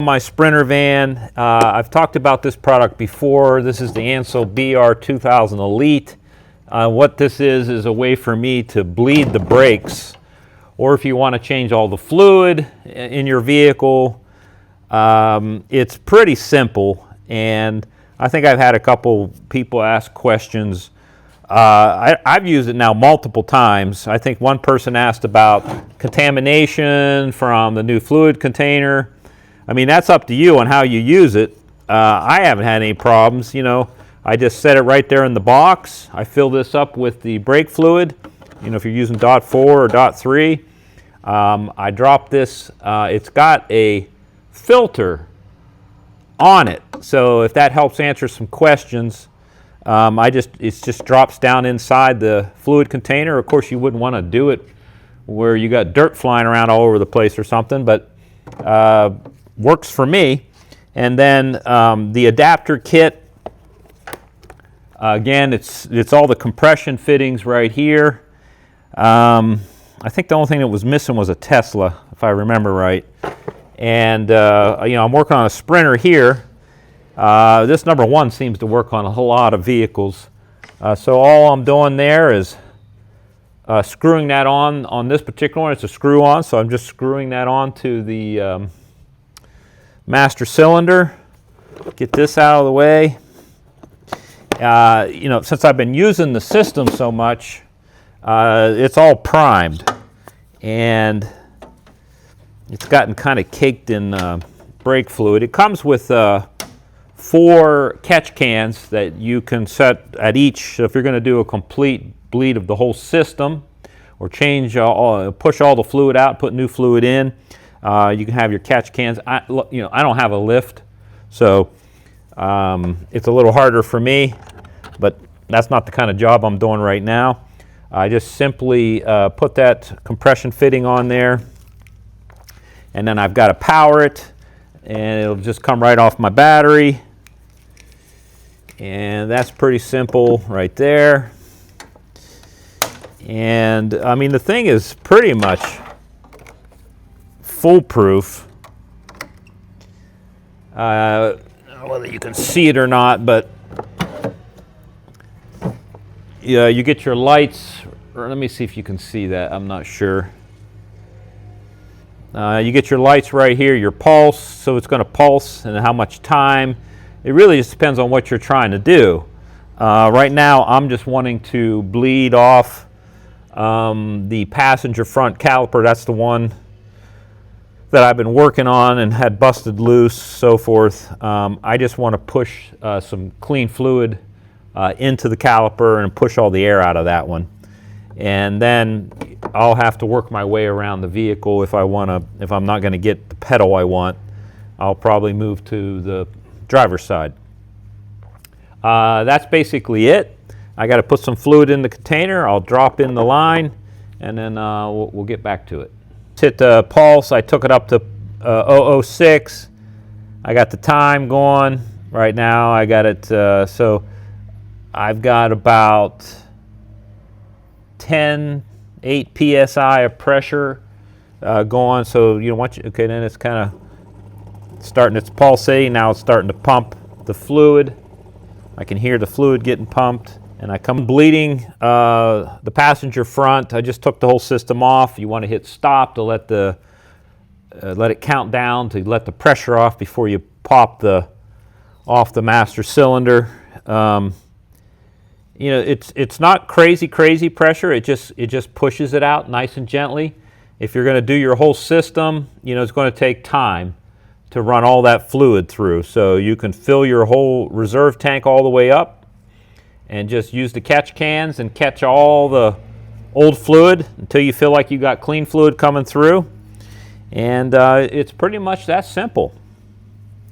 My Sprinter van. I've talked about this product before. This is the ANCEL BR2000 Elite. What this is a way for me to bleed the brakes, or if you want to change all the fluid in your vehicle. It's pretty simple, and I think I've had a couple people ask questions. I've used it now multiple times. I think one person asked about contamination from the new fluid container. I mean, that's up to you on how you use it. I haven't had any problems. You know, I just set it right there in the box. I fill this up with the brake fluid. You know, if you're using .4 or .3, I drop this. It's got a filter on it, so if that helps answer some questions, it just drops down inside the fluid container. Of course, you wouldn't want to do it where you got dirt flying around all over the place or something, but works for me. And then the adapter kit, again, it's all the compression fittings right here. I think the only thing that was missing was a Tesla, if I remember right. And you know, I'm working on a Sprinter here. This number 1 seems to work on a whole lot of vehicles. So all I'm doing there is screwing that on this particular one. It's a screw-on, so I'm just screwing that onto the master cylinder. Get this out of the way. You know, since I've been using the system so much, it's all primed, and it's gotten kind of caked in brake fluid. It comes with 4 catch cans that you can set at each. So if you're going to do a complete bleed of the whole system, or change, push all the fluid out, put new fluid in, you can have your catch cans. I don't have a lift, so it's a little harder for me, but that's not the kind of job I'm doing right now. I just simply put that compression fitting on there, and then I've got to power it, and it'll just come right off my battery. And that's pretty simple right there. And I mean, the thing is pretty much foolproof. Whether you can see it or not, but yeah, you get your lights. Or let me see if you can see that. I'm not sure. You get your lights right here, your pulse, so it's going to pulse, and how much time. It really just depends on what you're trying to do. Right now, I'm just wanting to bleed off the passenger front caliper. That's the one that I've been working on and had busted loose, so forth. I just want to push some clean fluid into the caliper and push all the air out of that one. And then I'll have to work my way around the vehicle if I'm not going to get the pedal I want. I'll probably move to the driver's side. That's basically it. I got to put some fluid in the container. I'll drop in the line, and then we'll get back to it. Hit the pulse. I took it up to 006. I got the time going right now. I got it. So I've got about 8 psi of pressure going. So you know, okay, then it's kind of starting. It's pulsating now. It's starting to pump the fluid. I can hear the fluid getting pumped, and I come bleeding the passenger front. I just took the whole system off. You want to hit stop to let it count down, to let the pressure off before you pop off the master cylinder. You know, it's not crazy pressure. It just pushes it out nice and gently. If you're going to do your whole system, you know, it's going to take time to run all that fluid through. So you can fill your whole reserve tank all the way up and just use the catch cans and catch all the old fluid until you feel like you got clean fluid coming through. And it's pretty much that simple.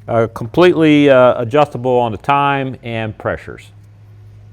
Completely adjustable on the time and pressures.